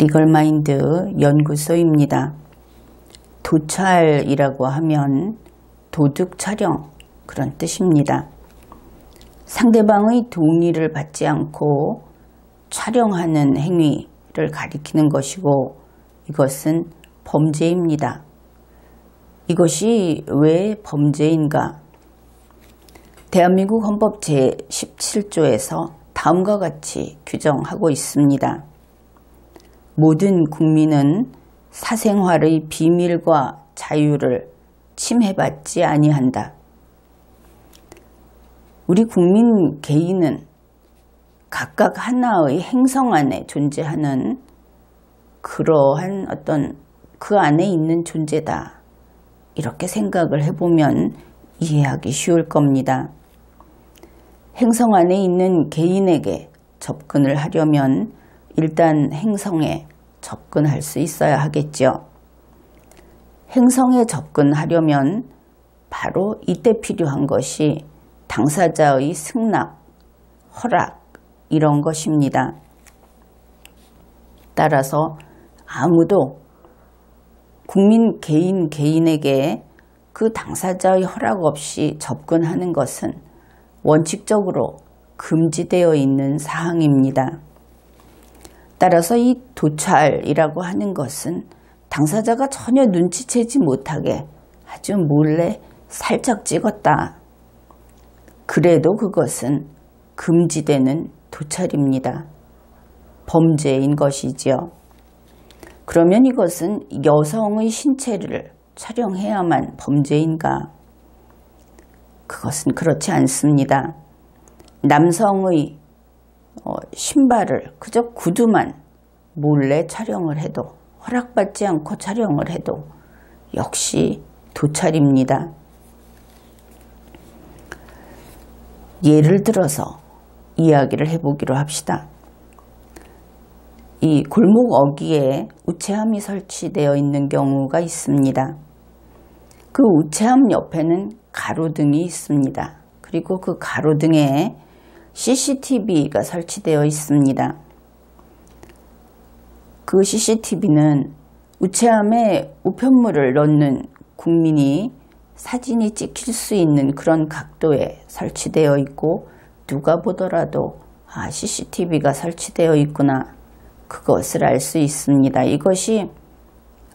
리걸마인드 연구소입니다. 도찰이라고 하면 도둑 촬영 그런 뜻입니다. 상대방의 동의를 받지 않고 촬영하는 행위를 가리키는 것이고 이것은 범죄입니다. 이것이 왜 범죄인가? 대한민국 헌법 제17조에서 다음과 같이 규정하고 있습니다. 모든 국민은 사생활의 비밀과 자유를 침해받지 아니한다. 우리 국민 개인은 각각 하나의 행성 안에 존재하는 그러한 어떤 그 안에 있는 존재다. 이렇게 생각을 해보면 이해하기 쉬울 겁니다. 행성 안에 있는 개인에게 접근을 하려면 일단 행성에 접근할 수 있어야 하겠죠. 행성에 접근하려면 바로 이때 필요한 것이 당사자의 승낙, 허락 이런 것입니다. 따라서 아무도 국민 개인에게 그 당사자의 허락 없이 접근하는 것은 원칙적으로 금지되어 있는 사항입니다. 따라서 이 도찰이라고 하는 것은 당사자가 전혀 눈치채지 못하게 아주 몰래 살짝 찍었다. 그래도 그것은 금지되는 도찰입니다. 범죄인 것이지요. 그러면 이것은 여성의 신체를 촬영해야만 범죄인가? 그것은 그렇지 않습니다. 남성의 신발을 그저 구두만 몰래 촬영을 해도 허락받지 않고 촬영을 해도 역시 도찰입니다. 예를 들어서 이야기를 해보기로 합시다. 이 골목 어귀에 우체함이 설치되어 있는 경우가 있습니다. 그 우체함 옆에는 가로등이 있습니다. 그리고 그 가로등에 CCTV가 설치되어 있습니다. 그 CCTV는 우체함에 우편물을 넣는 국민이 사진이 찍힐 수 있는 그런 각도에 설치되어 있고 누가 보더라도 CCTV가 설치되어 있구나 그것을 알 수 있습니다. 이것이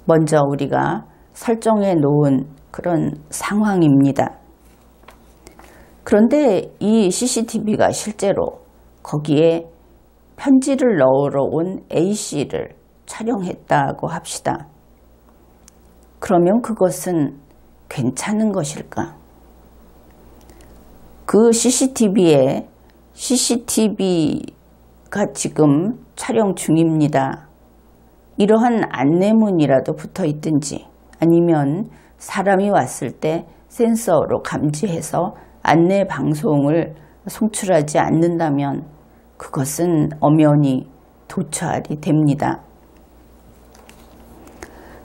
먼저 우리가 설정해 놓은 그런 상황입니다. 그런데 이 CCTV가 실제로 거기에 편지를 넣으러 온 A씨를 촬영했다고 합시다. 그러면 그것은 괜찮은 것일까? 그 CCTV에 CCTV가 지금 촬영 중입니다. 이러한 안내문이라도 붙어 있든지 아니면 사람이 왔을 때 센서로 감지해서 안내 방송을 송출하지 않는다면 그것은 엄연히 도찰이 됩니다.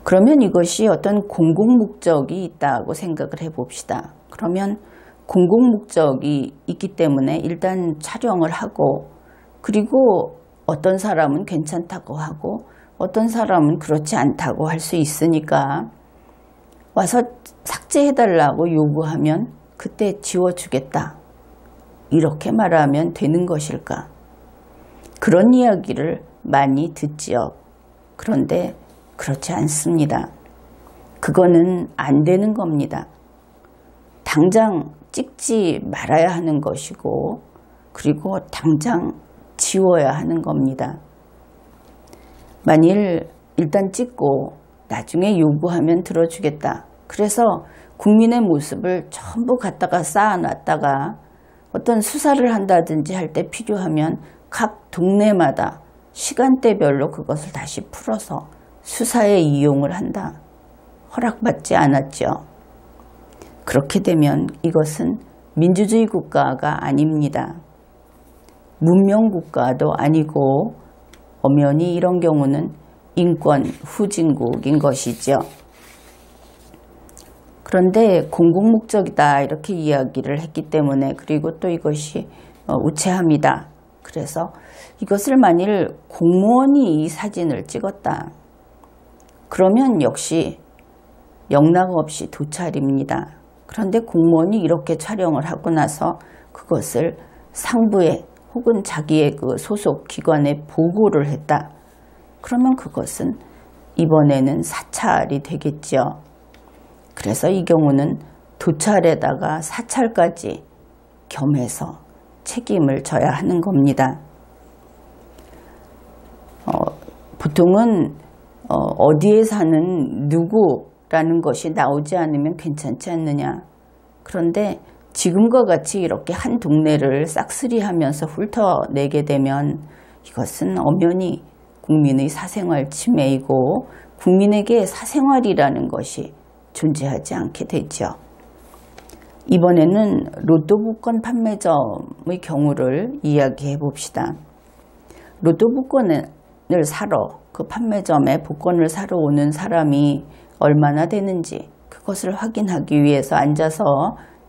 그러면 이것이 어떤 공공목적이 있다고 생각을 해봅시다. 그러면 공공목적이 있기 때문에 일단 촬영을 하고 그리고 어떤 사람은 괜찮다고 하고 어떤 사람은 그렇지 않다고 할 수 있으니까 와서 삭제해달라고 요구하면 그때 지워주겠다. 이렇게 말하면 되는 것일까? 그런 이야기를 많이 듣지요. 그런데 그렇지 않습니다. 그거는 안 되는 겁니다. 당장 찍지 말아야 하는 것이고 그리고 당장 지워야 하는 겁니다. 만일 일단 찍고 나중에 요구하면 들어주겠다. 그래서 국민의 모습을 전부 갖다가 쌓아놨다가 어떤 수사를 한다든지 할 때 필요하면 각 동네마다 시간대별로 그것을 다시 풀어서 수사에 이용을 한다. 허락받지 않았죠. 그렇게 되면 이것은 민주주의 국가가 아닙니다. 문명국가도 아니고 엄연히 이런 경우는 인권 후진국인 것이죠. 그런데 공공목적이다 이렇게 이야기를 했기 때문에 그리고 또 이것이 우체함이다 그래서 이것을 만일 공무원이 이 사진을 찍었다. 그러면 역시 영락 없이 도찰입니다. 그런데 공무원이 이렇게 촬영을 하고 나서 그것을 상부에 혹은 자기의 그 소속 기관에 보고를 했다. 그러면 그것은 이번에는 사찰이 되겠죠. 그래서 이 경우는 도찰에다가 사찰까지 겸해서 책임을 져야 하는 겁니다. 보통은 어디에 사는 누구라는 것이 나오지 않으면 괜찮지 않느냐. 그런데 지금과 같이 이렇게 한 동네를 싹쓸이하면서 훑어내게 되면 이것은 엄연히 국민의 사생활 침해이고 국민에게 사생활이라는 것이 존재하지 않게 되죠. 이번에는 로또 복권 판매점의 경우를 이야기해 봅시다. 로또 복권을 사러 그 판매점에 복권을 사러 오는 사람이 얼마나 되는지 그것을 확인하기 위해서 앉아서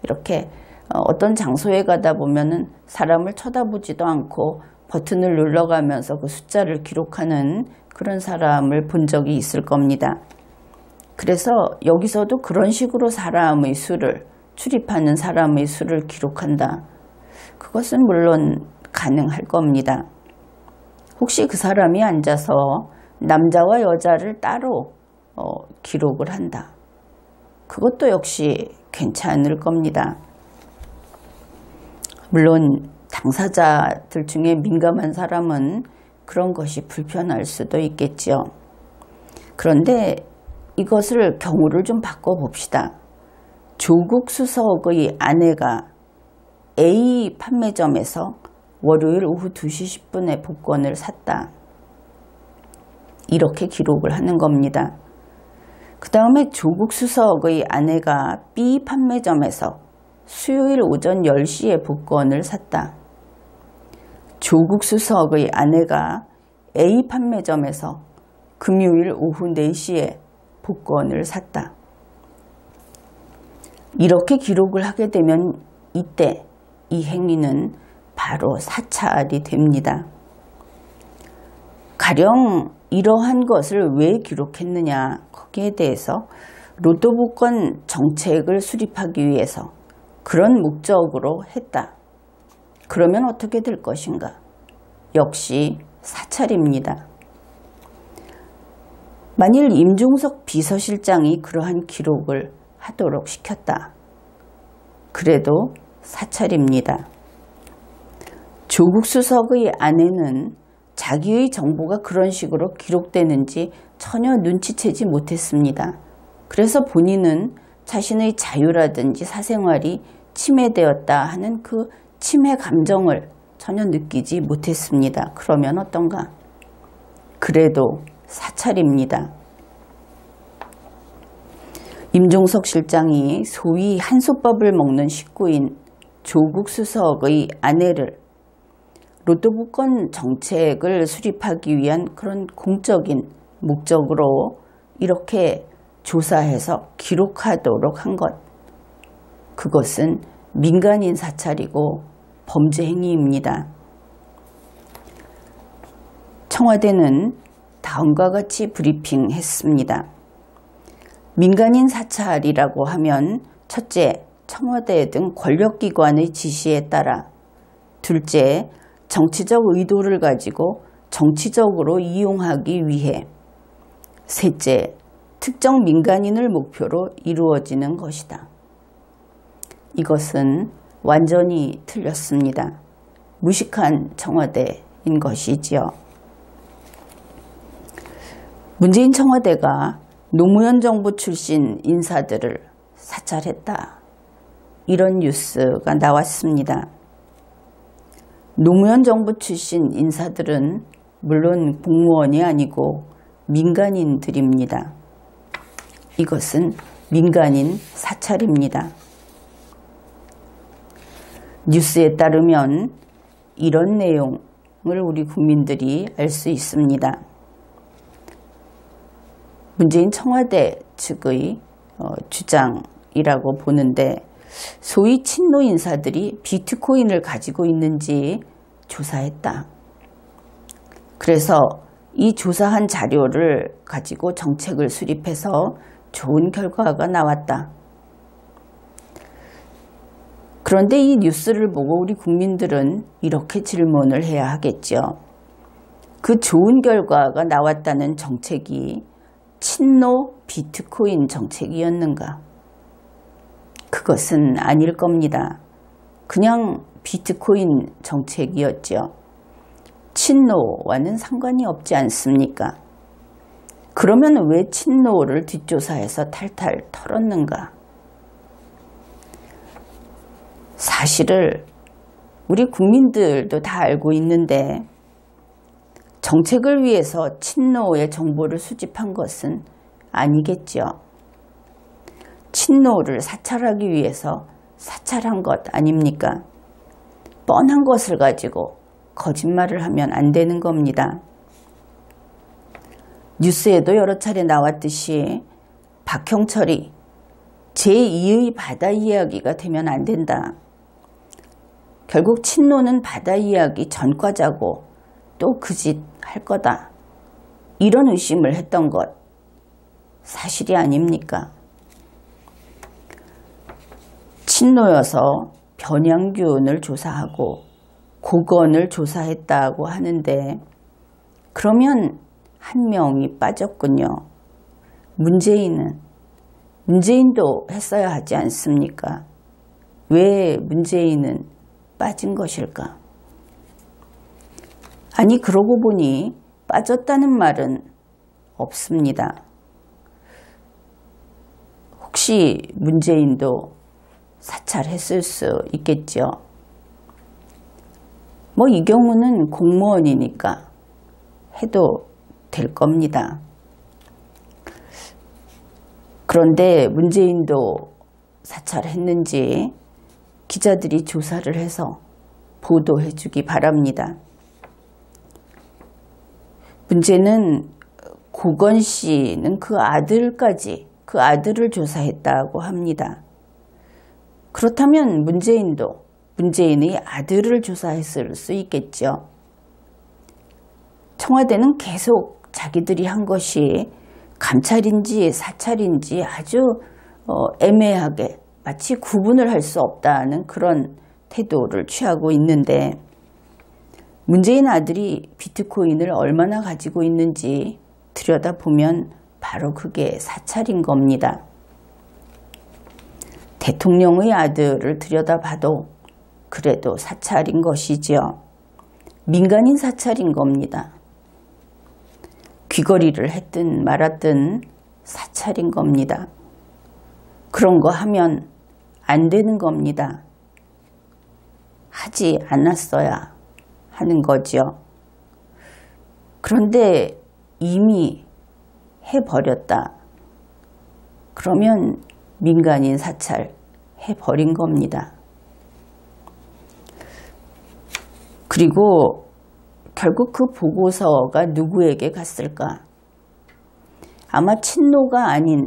이렇게 어떤 장소에 가다 보면은 사람을 쳐다보지도 않고 버튼을 눌러가면서 그 숫자를 기록하는 그런 사람을 본 적이 있을 겁니다. 그래서 여기서도 그런 식으로 사람의 수를, 출입하는 사람의 수를 기록한다. 그것은 물론 가능할 겁니다. 혹시 그 사람이 앉아서 남자와 여자를 따로 기록을 한다. 그것도 역시 괜찮을 겁니다. 물론 당사자들 중에 민감한 사람은 그런 것이 불편할 수도 있겠죠. 그런데 이것을 경우를 좀 바꿔봅시다. 조국 수석의 아내가 A 판매점에서 월요일 오후 2시 10분에 복권을 샀다. 이렇게 기록을 하는 겁니다. 그 다음에 조국 수석의 아내가 B 판매점에서 수요일 오전 10시에 복권을 샀다. 조국 수석의 아내가 A 판매점에서 금요일 오후 4시에 복권을 샀다. 이렇게 기록을 하게 되면 이때 이 행위는 바로 사찰이 됩니다. 가령 이러한 것을 왜 기록했느냐, 거기에 대해서 로또 복권 정책을 수립하기 위해서 그런 목적으로 했다. 그러면 어떻게 될 것인가? 역시 사찰입니다. 만일 임종석 비서실장이 그러한 기록을 하도록 시켰다. 그래도 사찰입니다. 조국 수석의 아내는 자기의 정보가 그런 식으로 기록되는지 전혀 눈치채지 못했습니다. 그래서 본인은 자신의 자유라든지 사생활이 침해되었다 하는 그 침해 감정을 전혀 느끼지 못했습니다. 그러면 어떤가? 그래도 사찰입니다. 임종석 실장이 소위 한솥밥을 먹는 식구인 조국 수석의 아내를 로또 복권 정책을 수립하기 위한 그런 공적인 목적으로 이렇게 조사해서 기록하도록 한 것, 그것은 민간인 사찰이고 범죄 행위입니다. 청와대는 다음과 같이 브리핑했습니다. 민간인 사찰이라고 하면 첫째, 청와대 등 권력기관의 지시에 따라, 둘째, 정치적 의도를 가지고 정치적으로 이용하기 위해, 셋째, 특정 민간인을 목표로 이루어지는 것이다. 이것은 완전히 틀렸습니다. 무식한 청와대인 것이지요. 문재인 청와대가 노무현 정부 출신 인사들을 사찰했다. 이런 뉴스가 나왔습니다. 노무현 정부 출신 인사들은 물론 공무원이 아니고 민간인들입니다. 이것은 민간인 사찰입니다. 뉴스에 따르면 이런 내용을 우리 국민들이 알 수 있습니다. 문재인 청와대 측의 주장이라고 보는데, 소위 친노 인사들이 비트코인을 가지고 있는지 조사했다. 그래서 이 조사한 자료를 가지고 정책을 수립해서 좋은 결과가 나왔다. 그런데 이 뉴스를 보고 우리 국민들은 이렇게 질문을 해야 하겠죠. 그 좋은 결과가 나왔다는 정책이 친노 비트코인 정책이었는가? 그것은 아닐 겁니다. 그냥 비트코인 정책이었죠. 친노와는 상관이 없지 않습니까? 그러면 왜 친노를 뒷조사해서 탈탈 털었는가? 사실을 우리 국민들도 다 알고 있는데 정책을 위해서 친노의 정보를 수집한 것은 아니겠죠. 친노를 사찰하기 위해서 사찰한 것 아닙니까? 뻔한 것을 가지고 거짓말을 하면 안 되는 겁니다. 뉴스에도 여러 차례 나왔듯이 박형철이 제2의 바다 이야기가 되면 안 된다. 결국 친노는 바다 이야기 전과자고 또 그 짓 할 거다. 이런 의심을 했던 것 사실이 아닙니까? 친노여서 변양균을 조사하고 고건을 조사했다고 하는데 그러면 한 명이 빠졌군요. 문재인도 했어야 하지 않습니까? 왜 문재인은 빠진 것일까? 아니 그러고 보니 빠졌다는 말은 없습니다. 혹시 문재인도 사찰했을 수 있겠죠. 뭐 이 경우는 공무원이니까 해도 될 겁니다. 그런데 문재인도 사찰했는지 기자들이 조사를 해서 보도해 주기 바랍니다. 문제는 고건 씨는 그 아들을 조사했다고 합니다. 그렇다면 문재인도 문재인의 아들을 조사했을 수 있겠죠. 청와대는 계속 자기들이 한 것이 감찰인지 사찰인지 아주 애매하게 마치 구분을 할 수 없다는 그런 태도를 취하고 있는데 문재인 아들이 비트코인을 얼마나 가지고 있는지 들여다보면 바로 그게 사찰인 겁니다. 대통령의 아들을 들여다봐도 그래도 사찰인 것이지요. 민간인 사찰인 겁니다. 귀걸이를 했든 말았든 사찰인 겁니다. 그런 거 하면 안 되는 겁니다. 하지 않았어야 하는 거죠. 그런데 이미 해버렸다. 그러면 민간인 사찰 해버린 겁니다. 그리고 결국 그 보고서가 누구에게 갔을까? 아마 친노가 아닌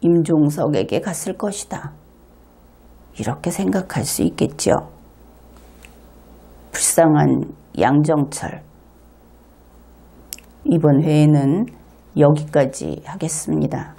임종석에게 갔을 것이다. 이렇게 생각할 수 있겠죠. 불쌍한 양정철. 이번 회에는 여기까지 하겠습니다.